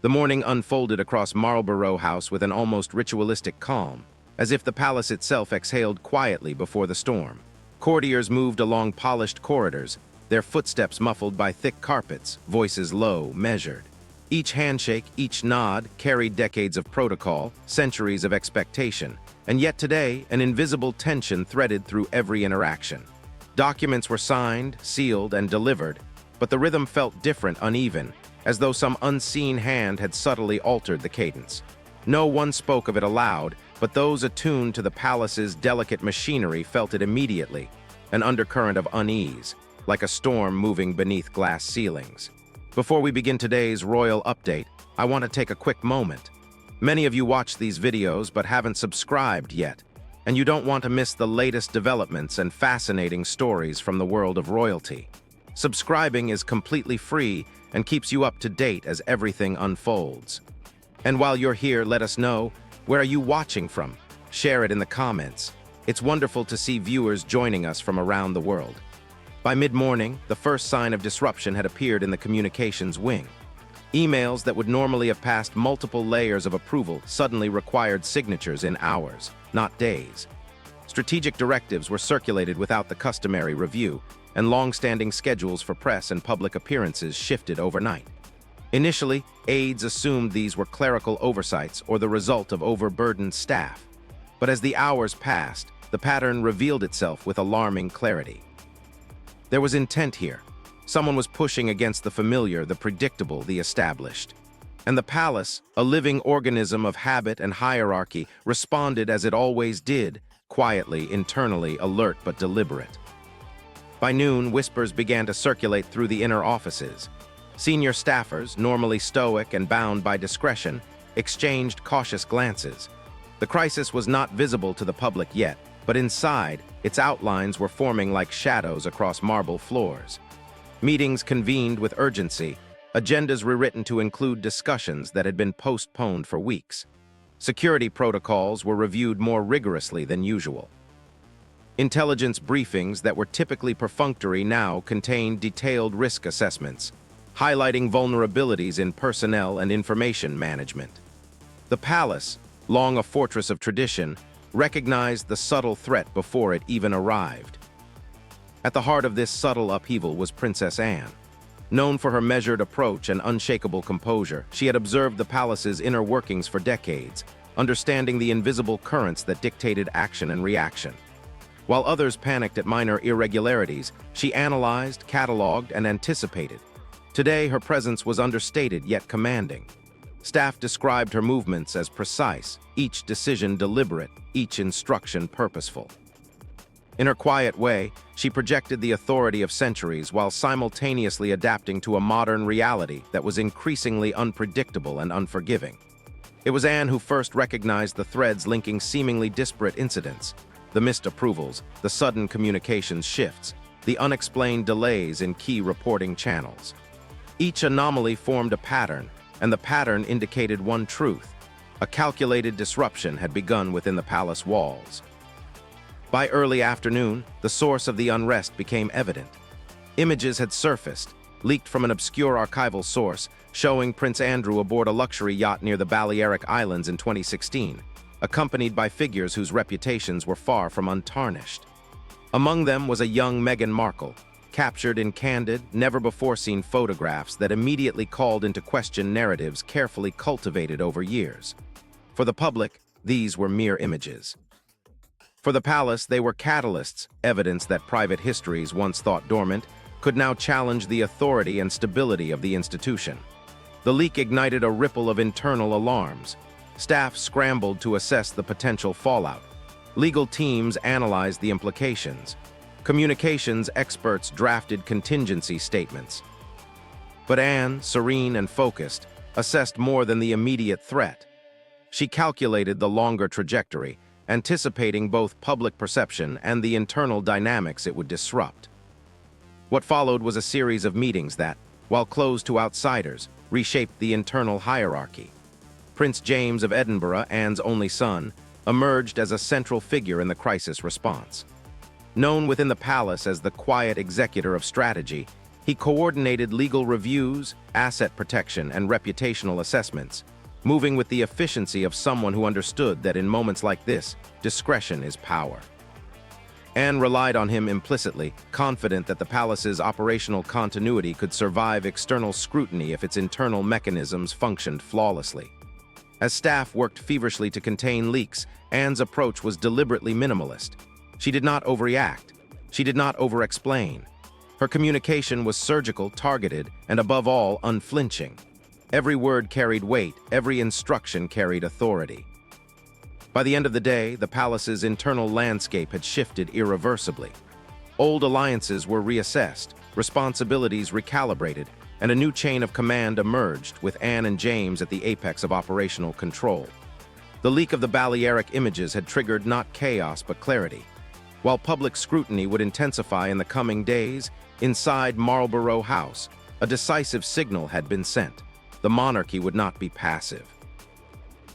The morning unfolded across Marlborough House with an almost ritualistic calm, as if the palace itself exhaled quietly before the storm. Courtiers moved along polished corridors, their footsteps muffled by thick carpets, voices low, measured. Each handshake, each nod carried decades of protocol, centuries of expectation, and yet today, an invisible tension threaded through every interaction. Documents were signed, sealed, and delivered, but the rhythm felt different, uneven, as though some unseen hand had subtly altered the cadence. No one spoke of it aloud, but those attuned to the palace's delicate machinery felt it immediately, an undercurrent of unease, like a storm moving beneath glass ceilings. Before we begin today's royal update, I want to take a quick moment. Many of you watch these videos but haven't subscribed yet, and you don't want to miss the latest developments and fascinating stories from the world of royalty. Subscribing is completely free and keeps you up to date as everything unfolds. And while you're here, let us know, where are you watching from? Share it in the comments. It's wonderful to see viewers joining us from around the world. By mid-morning, the first sign of disruption had appeared in the communications wing. Emails that would normally have passed multiple layers of approval suddenly required signatures in hours, not days. Strategic directives were circulated without the customary review, and long-standing schedules for press and public appearances shifted overnight. Initially, aides assumed these were clerical oversights or the result of overburdened staff. But as the hours passed, the pattern revealed itself with alarming clarity. There was intent here. Someone was pushing against the familiar, the predictable, the established. And the palace, a living organism of habit and hierarchy, responded as it always did, quietly, internally, alert but deliberate. By noon, whispers began to circulate through the inner offices. Senior staffers, normally stoic and bound by discretion, exchanged cautious glances. The crisis was not visible to the public yet, but inside, its outlines were forming like shadows across marble floors. Meetings convened with urgency, agendas rewritten to include discussions that had been postponed for weeks. Security protocols were reviewed more rigorously than usual. Intelligence briefings that were typically perfunctory now contained detailed risk assessments, highlighting vulnerabilities in personnel and information management. The palace, long a fortress of tradition, recognized the subtle threat before it even arrived. At the heart of this subtle upheaval was Princess Anne. Known for her measured approach and unshakable composure, she had observed the palace's inner workings for decades, understanding the invisible currents that dictated action and reaction. While others panicked at minor irregularities, she analyzed, cataloged, and anticipated. Today, her presence was understated yet commanding. Staff described her movements as precise, each decision deliberate, each instruction purposeful. In her quiet way, she projected the authority of centuries while simultaneously adapting to a modern reality that was increasingly unpredictable and unforgiving. It was Anne who first recognized the threads linking seemingly disparate incidents, the missed approvals, the sudden communications shifts, the unexplained delays in key reporting channels. Each anomaly formed a pattern, and the pattern indicated one truth: a calculated disruption had begun within the palace walls. By early afternoon, the source of the unrest became evident. Images had surfaced, leaked from an obscure archival source, showing Prince Andrew aboard a luxury yacht near the Balearic Islands in 2016, accompanied by figures whose reputations were far from untarnished. Among them was a young Meghan Markle, captured in candid, never-before-seen photographs that immediately called into question narratives carefully cultivated over years. For the public, these were mere images. For the palace, they were catalysts, evidence that private histories once thought dormant could now challenge the authority and stability of the institution. The leak ignited a ripple of internal alarms. Staff scrambled to assess the potential fallout. Legal teams analyzed the implications. Communications experts drafted contingency statements. But Anne, serene and focused, assessed more than the immediate threat. She calculated the longer trajectory, anticipating both public perception and the internal dynamics it would disrupt. What followed was a series of meetings that, while closed to outsiders, reshaped the internal hierarchy. Prince James of Edinburgh, Anne's only son, emerged as a central figure in the crisis response. Known within the palace as the quiet executor of strategy, He coordinated legal reviews, asset protection, and reputational assessments, moving with the efficiency of someone who understood that in moments like this, discretion is power. Anne relied on him implicitly, confident that the palace's operational continuity could survive external scrutiny if its internal mechanisms functioned flawlessly. As staff worked feverishly to contain leaks, Anne's approach was deliberately minimalist. She did not overreact. She did not over-explain. Her communication was surgical, targeted, and above all, unflinching. Every word carried weight, every instruction carried authority. By the end of the day, the palace's internal landscape had shifted irreversibly. Old alliances were reassessed, responsibilities recalibrated, and a new chain of command emerged, with Anne and James at the apex of operational control. The leak of the Balearic images had triggered not chaos but clarity. While public scrutiny would intensify in the coming days, inside Marlborough House, a decisive signal had been sent. The monarchy would not be passive.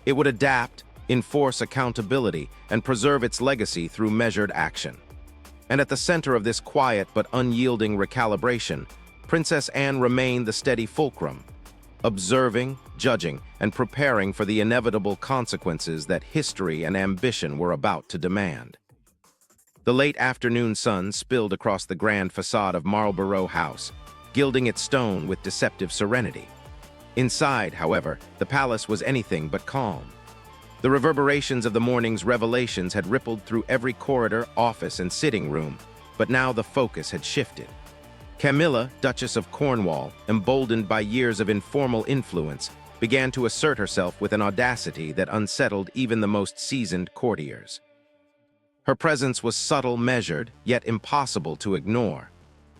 It would adapt, enforce accountability, and preserve its legacy through measured action. And at the center of this quiet but unyielding recalibration, Princess Anne remained the steady fulcrum, observing, judging, and preparing for the inevitable consequences that history and ambition were about to demand. The late afternoon sun spilled across the grand facade of Marlborough House, gilding its stone with deceptive serenity. Inside, however, the palace was anything but calm. The reverberations of the morning's revelations had rippled through every corridor, office, and sitting room, but now the focus had shifted. Camilla, Duchess of Cornwall, emboldened by years of informal influence, began to assert herself with an audacity that unsettled even the most seasoned courtiers. Her presence was subtle, measured, yet impossible to ignore.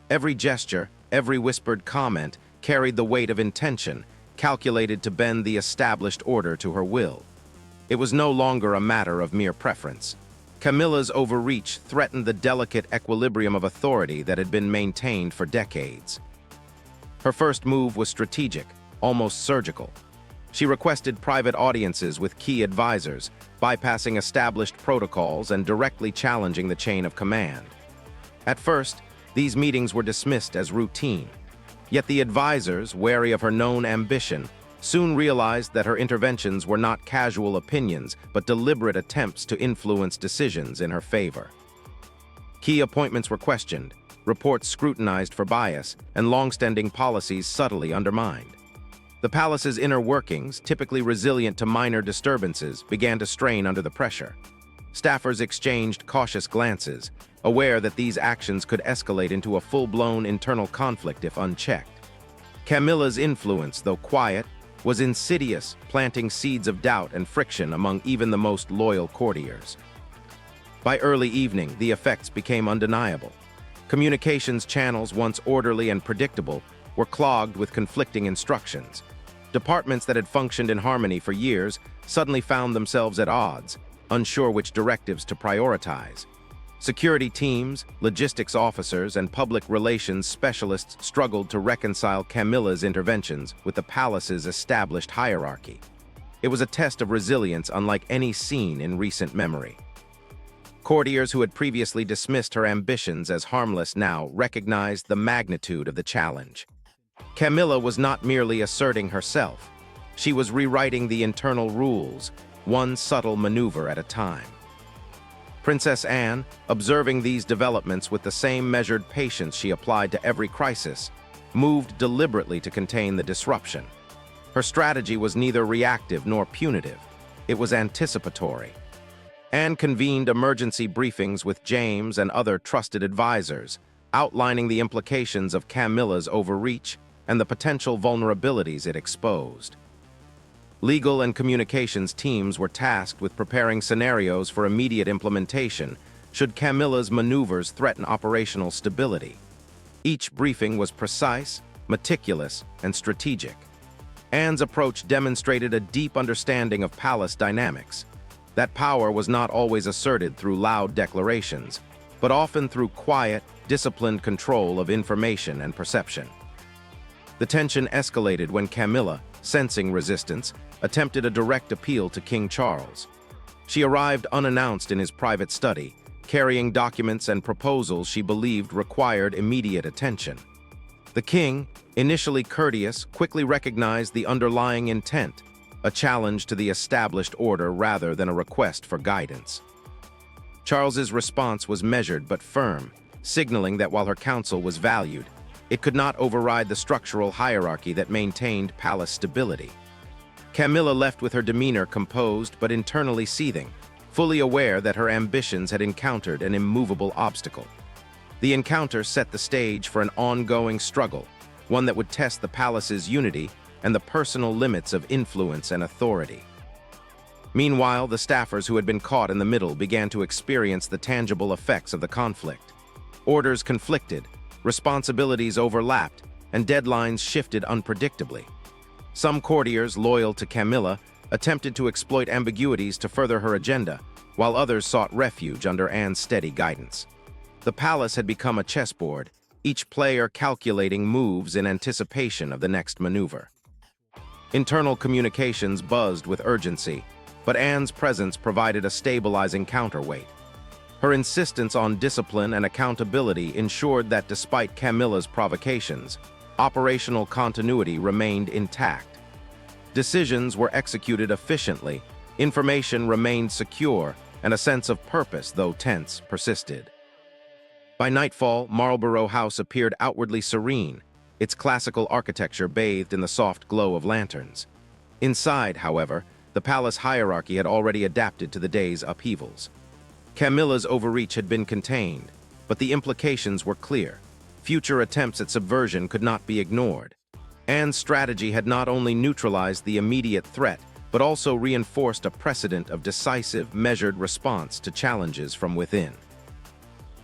Every gesture, every whispered comment carried the weight of intention, calculated to bend the established order to her will. It was no longer a matter of mere preference. Camilla's overreach threatened the delicate equilibrium of authority that had been maintained for decades. Her first move was strategic, almost surgical. She requested private audiences with key advisors, bypassing established protocols and directly challenging the chain of command. At first, these meetings were dismissed as routine. Yet the advisors, wary of her known ambition, soon realized that her interventions were not casual opinions, but deliberate attempts to influence decisions in her favor. Key appointments were questioned, reports scrutinized for bias, and long-standing policies subtly undermined. The palace's inner workings, typically resilient to minor disturbances, began to strain under the pressure. Staffers exchanged cautious glances, aware that these actions could escalate into a full-blown internal conflict if unchecked. Camilla's influence, though quiet, was insidious, planting seeds of doubt and friction among even the most loyal courtiers. By early evening, the effects became undeniable. Communications channels, once orderly and predictable, were clogged with conflicting instructions. Departments that had functioned in harmony for years suddenly found themselves at odds, unsure which directives to prioritize. Security teams, logistics officers, and public relations specialists struggled to reconcile Camilla's interventions with the palace's established hierarchy. It was a test of resilience unlike any seen in recent memory. Courtiers who had previously dismissed her ambitions as harmless now recognized the magnitude of the challenge. Camilla was not merely asserting herself. She was rewriting the internal rules, one subtle maneuver at a time. Princess Anne, observing these developments with the same measured patience she applied to every crisis, moved deliberately to contain the disruption. Her strategy was neither reactive nor punitive. It was anticipatory. Anne convened emergency briefings with James and other trusted advisors, outlining the implications of Camilla's overreach and the potential vulnerabilities it exposed. Legal and communications teams were tasked with preparing scenarios for immediate implementation should Camilla's maneuvers threaten operational stability. Each briefing was precise, meticulous, and strategic. Anne's approach demonstrated a deep understanding of palace dynamics. That power was not always asserted through loud declarations, but often through quiet, disciplined control of information and perception. The tension escalated when Camilla, sensing resistance, attempted a direct appeal to King Charles. She arrived unannounced in his private study, carrying documents and proposals she believed required immediate attention. The king, initially courteous, quickly recognized the underlying intent, a challenge to the established order rather than a request for guidance. Charles's response was measured but firm, signaling that while her counsel was valued, it could not override the structural hierarchy that maintained palace stability. Camilla left with her demeanor composed but internally seething, fully aware that her ambitions had encountered an immovable obstacle. The encounter set the stage for an ongoing struggle, one that would test the palace's unity and the personal limits of influence and authority. Meanwhile, the staffers who had been caught in the middle began to experience the tangible effects of the conflict. Orders conflicted, responsibilities overlapped, and deadlines shifted unpredictably. Some courtiers loyal to Camilla attempted to exploit ambiguities to further her agenda, while others sought refuge under Anne's steady guidance. The palace had become a chessboard, each player calculating moves in anticipation of the next maneuver. Internal communications buzzed with urgency, but Anne's presence provided a stabilizing counterweight. Her insistence on discipline and accountability ensured that despite Camilla's provocations, operational continuity remained intact. Decisions were executed efficiently, information remained secure, and a sense of purpose, though tense, persisted. By nightfall, Marlborough House appeared outwardly serene, its classical architecture bathed in the soft glow of lanterns. Inside, however, the palace hierarchy had already adapted to the day's upheavals. Camilla's overreach had been contained, but the implications were clear. Future attempts at subversion could not be ignored. Anne's strategy had not only neutralized the immediate threat, but also reinforced a precedent of decisive, measured response to challenges from within.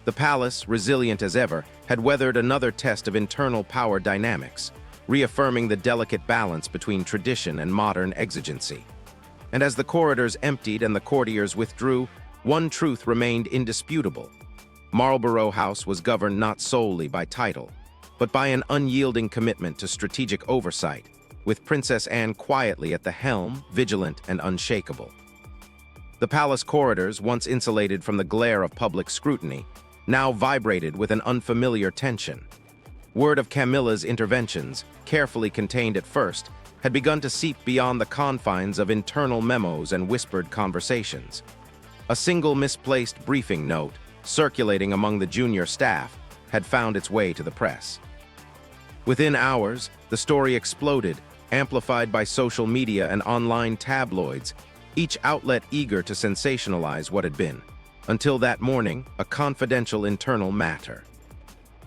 The palace, resilient as ever, had weathered another test of internal power dynamics, reaffirming the delicate balance between tradition and modern exigency. And as the corridors emptied and the courtiers withdrew, one truth remained indisputable. Marlborough House was governed not solely by title, but by an unyielding commitment to strategic oversight, with Princess Anne quietly at the helm, vigilant and unshakable. The palace corridors, once insulated from the glare of public scrutiny, now vibrated with an unfamiliar tension. Word of Camilla's interventions, carefully contained at first, had begun to seep beyond the confines of internal memos and whispered conversations. A single misplaced briefing note, circulating among the junior staff, had found its way to the press. Within hours, the story exploded, amplified by social media and online tabloids, each outlet eager to sensationalize what had been. Until that morning, a confidential internal matter.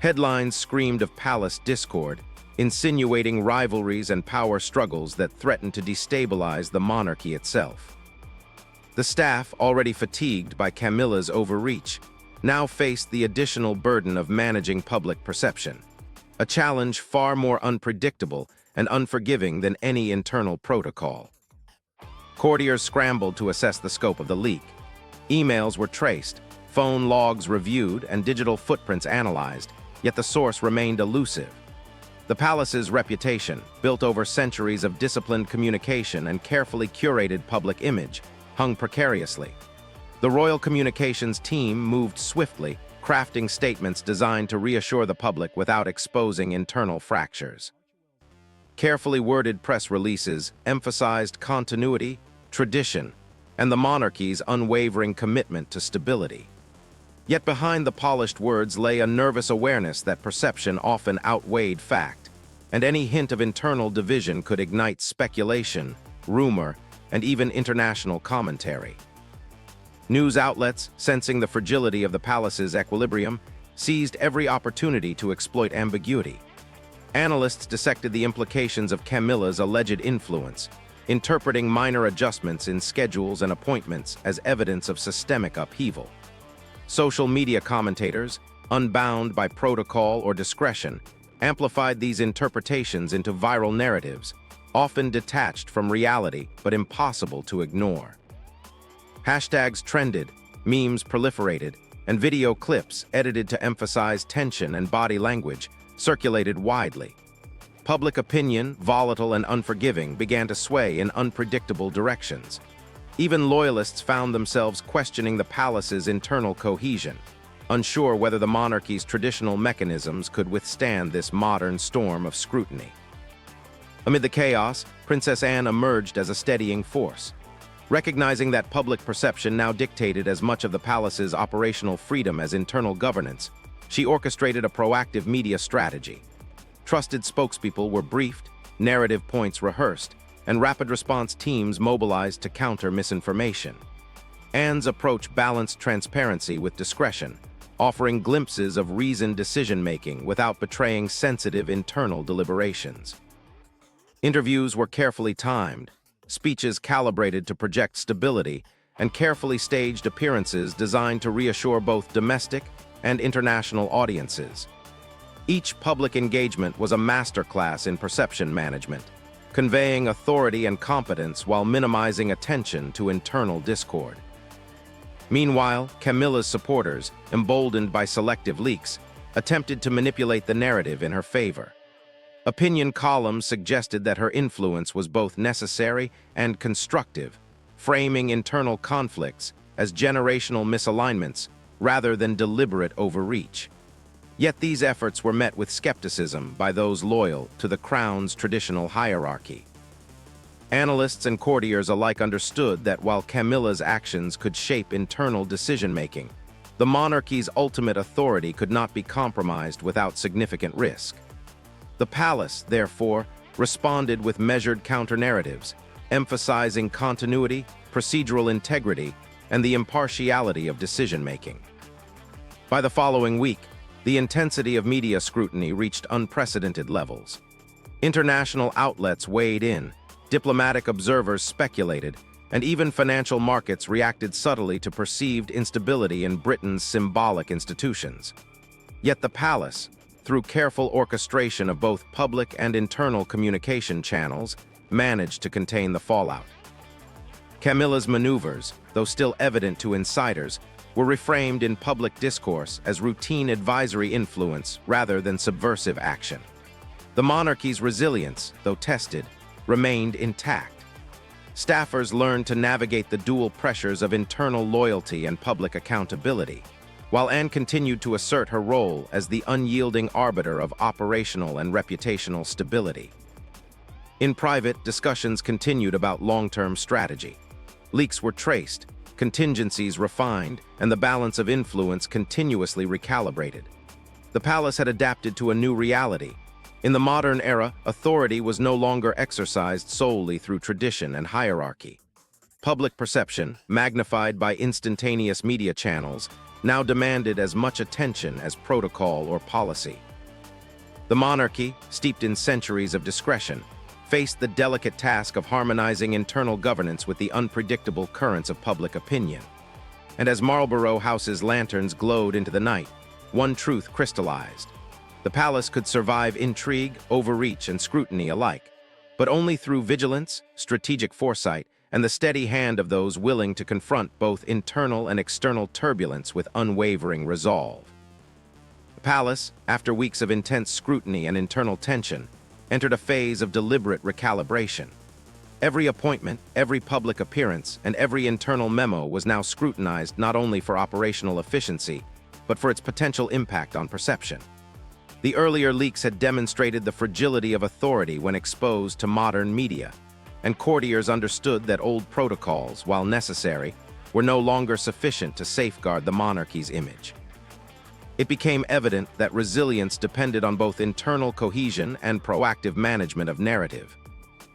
Headlines screamed of palace discord, insinuating rivalries and power struggles that threatened to destabilize the monarchy itself. The staff, already fatigued by Camilla's overreach, now faced the additional burden of managing public perception, a challenge far more unpredictable and unforgiving than any internal protocol. Courtiers scrambled to assess the scope of the leak. Emails were traced, phone logs reviewed, and digital footprints analyzed, yet the source remained elusive. The palace's reputation, built over centuries of disciplined communication and carefully curated public image, hung precariously. The royal communications team moved swiftly, crafting statements designed to reassure the public without exposing internal fractures. Carefully worded press releases emphasized continuity, tradition, and the monarchy's unwavering commitment to stability. Yet behind the polished words lay a nervous awareness that perception often outweighed fact, and any hint of internal division could ignite speculation, rumor, and even international commentary. News outlets, sensing the fragility of the palace's equilibrium, seized every opportunity to exploit ambiguity. Analysts dissected the implications of Camilla's alleged influence, interpreting minor adjustments in schedules and appointments as evidence of systemic upheaval. Social media commentators, unbound by protocol or discretion, amplified these interpretations into viral narratives, often detached from reality but impossible to ignore. Hashtags trended, memes proliferated, and video clips edited to emphasize tension and body language circulated widely. Public opinion, volatile and unforgiving, began to sway in unpredictable directions. Even loyalists found themselves questioning the palace's internal cohesion. unsure whether the monarchy's traditional mechanisms could withstand this modern storm of scrutiny. Amid the chaos, Princess Anne emerged as a steadying force. Recognizing that public perception now dictated as much of the palace's operational freedom as internal governance, she orchestrated a proactive media strategy. Trusted spokespeople were briefed, narrative points rehearsed, and rapid response teams mobilized to counter misinformation. Anne's approach balanced transparency with discretion, offering glimpses of reasoned decision-making without betraying sensitive internal deliberations. Interviews were carefully timed, speeches calibrated to project stability, and carefully staged appearances designed to reassure both domestic and international audiences. Each public engagement was a masterclass in perception management, conveying authority and competence while minimizing attention to internal discord. Meanwhile, Camilla's supporters, emboldened by selective leaks, attempted to manipulate the narrative in her favor. Opinion columns suggested that her influence was both necessary and constructive, framing internal conflicts as generational misalignments rather than deliberate overreach. Yet these efforts were met with skepticism by those loyal to the crown's traditional hierarchy. Analysts and courtiers alike understood that while Camilla's actions could shape internal decision-making, the monarchy's ultimate authority could not be compromised without significant risk. The palace, therefore, responded with measured counter-narratives, emphasizing continuity, procedural integrity, and the impartiality of decision-making. By the following week, the intensity of media scrutiny reached unprecedented levels. International outlets weighed in, diplomatic observers speculated, and even financial markets reacted subtly to perceived instability in Britain's symbolic institutions. Yet the palace, through careful orchestration of both public and internal communication channels, managed to contain the fallout. Camilla's maneuvers, though still evident to insiders, were reframed in public discourse as routine advisory influence rather than subversive action. The monarchy's resilience, though tested, remained intact. Staffers learned to navigate the dual pressures of internal loyalty and public accountability, while Anne continued to assert her role as the unyielding arbiter of operational and reputational stability. In private, discussions continued about long-term strategy. Leaks were traced, contingencies refined, and the balance of influence continuously recalibrated. The palace had adapted to a new reality. In the modern era, authority was no longer exercised solely through tradition and hierarchy. Public perception, magnified by instantaneous media channels, now demanded as much attention as protocol or policy. The monarchy, steeped in centuries of discretion, faced the delicate task of harmonizing internal governance with the unpredictable currents of public opinion. And as Marlborough House's lanterns glowed into the night, one truth crystallized. The palace could survive intrigue, overreach, and scrutiny alike, but only through vigilance, strategic foresight, and the steady hand of those willing to confront both internal and external turbulence with unwavering resolve. The palace, after weeks of intense scrutiny and internal tension, entered a phase of deliberate recalibration. Every appointment, every public appearance, and every internal memo was now scrutinized not only for operational efficiency, but for its potential impact on perception. The earlier leaks had demonstrated the fragility of authority when exposed to modern media, and courtiers understood that old protocols, while necessary, were no longer sufficient to safeguard the monarchy's image. It became evident that resilience depended on both internal cohesion and proactive management of narrative.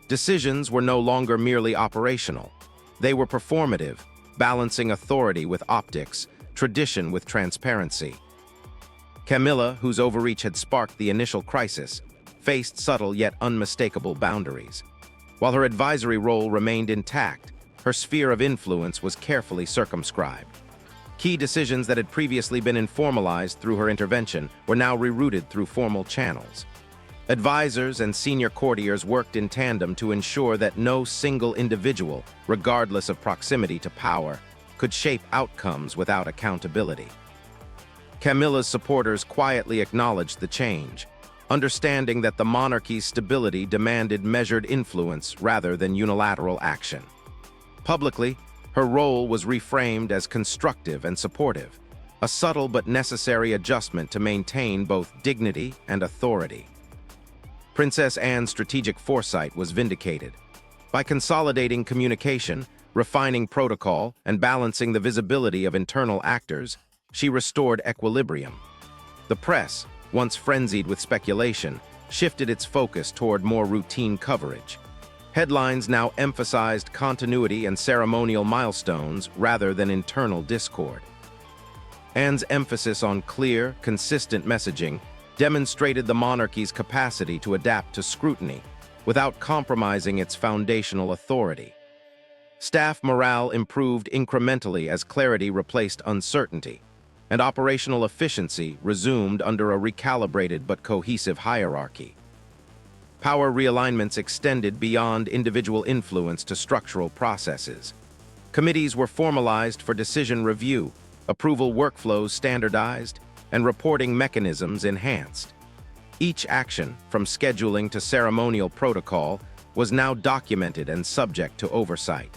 Decisions were no longer merely operational. They were performative, balancing authority with optics, tradition with transparency. Camilla, whose overreach had sparked the initial crisis, faced subtle yet unmistakable boundaries. While her advisory role remained intact, her sphere of influence was carefully circumscribed. Key decisions that had previously been informalized through her intervention were now rerouted through formal channels. Advisors and senior courtiers worked in tandem to ensure that no single individual, regardless of proximity to power, could shape outcomes without accountability. Camilla's supporters quietly acknowledged the change, understanding that the monarchy's stability demanded measured influence rather than unilateral action. Publicly, her role was reframed as constructive and supportive, a subtle but necessary adjustment to maintain both dignity and authority. Princess Anne's strategic foresight was vindicated. By consolidating communication, refining protocol, and balancing the visibility of internal actors, she restored equilibrium. The press, once frenzied with speculation, shifted its focus toward more routine coverage. Headlines now emphasized continuity and ceremonial milestones rather than internal discord. Anne's emphasis on clear, consistent messaging demonstrated the monarchy's capacity to adapt to scrutiny without compromising its foundational authority. Staff morale improved incrementally as clarity replaced uncertainty, and operational efficiency resumed under a recalibrated but cohesive hierarchy. Power realignments extended beyond individual influence to structural processes. Committees were formalized for decision review, approval workflows standardized, and reporting mechanisms enhanced. Each action, from scheduling to ceremonial protocol, was now documented and subject to oversight.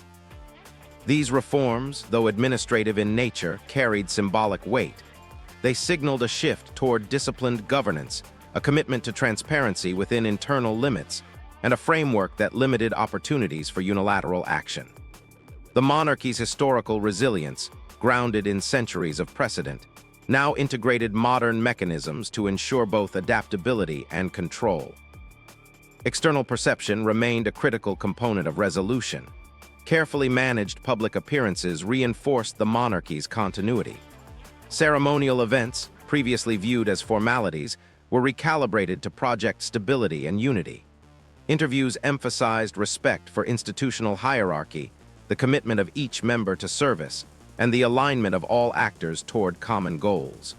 These reforms, though administrative in nature, carried symbolic weight. They signaled a shift toward disciplined governance, a commitment to transparency within internal limits, and a framework that limited opportunities for unilateral action. The monarchy's historical resilience, grounded in centuries of precedent, now integrated modern mechanisms to ensure both adaptability and control. External perception remained a critical component of resolution. Carefully managed public appearances reinforced the monarchy's continuity. Ceremonial events, previously viewed as formalities, were recalibrated to project stability and unity. Interviews emphasized respect for institutional hierarchy, the commitment of each member to service, and the alignment of all actors toward common goals.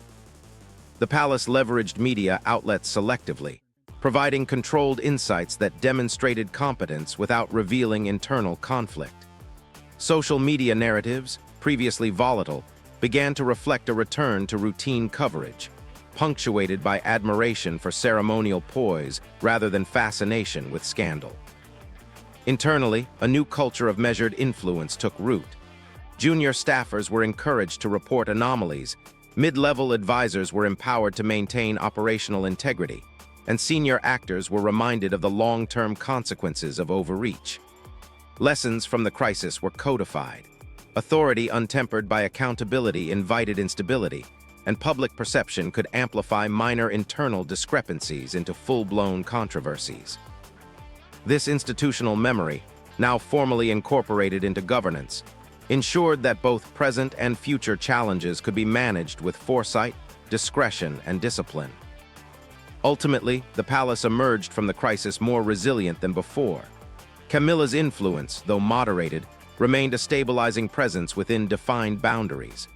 The palace leveraged media outlets selectively, providing controlled insights that demonstrated competence without revealing internal conflict. Social media narratives, previously volatile, began to reflect a return to routine coverage, punctuated by admiration for ceremonial poise rather than fascination with scandal. Internally, a new culture of measured influence took root. Junior staffers were encouraged to report anomalies, mid-level advisors were empowered to maintain operational integrity, and senior actors were reminded of the long-term consequences of overreach. Lessons from the crisis were codified. Authority untempered by accountability invited instability, and public perception could amplify minor internal discrepancies into full-blown controversies. This institutional memory, now formally incorporated into governance, ensured that both present and future challenges could be managed with foresight, discretion, and discipline. Ultimately, the palace emerged from the crisis more resilient than before. Camilla's influence, though moderated, remained a stabilizing presence within defined boundaries.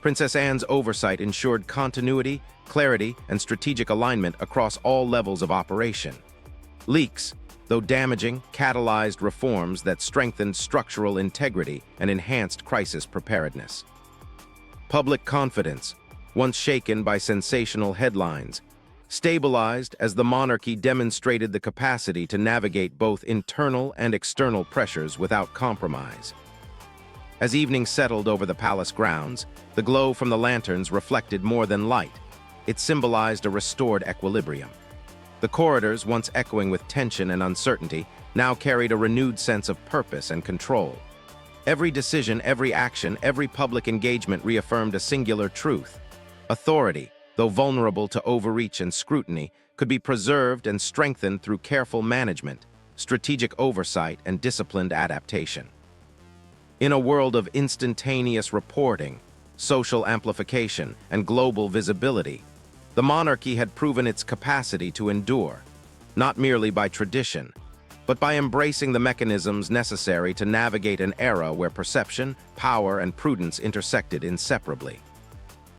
Princess Anne's oversight ensured continuity, clarity, and strategic alignment across all levels of operation. Leaks, though damaging, catalyzed reforms that strengthened structural integrity and enhanced crisis preparedness. Public confidence, once shaken by sensational headlines, stabilized as the monarchy demonstrated the capacity to navigate both internal and external pressures without compromise. As evening settled over the palace grounds, the glow from the lanterns reflected more than light. It symbolized a restored equilibrium. The corridors, once echoing with tension and uncertainty, now carried a renewed sense of purpose and control. Every decision, every action, every public engagement reaffirmed a singular truth. Authority, though vulnerable to overreach and scrutiny, could be preserved and strengthened through careful management, strategic oversight, and disciplined adaptation. In a world of instantaneous reporting, social amplification, and global visibility, the monarchy had proven its capacity to endure, not merely by tradition, but by embracing the mechanisms necessary to navigate an era where perception, power, and prudence intersected inseparably.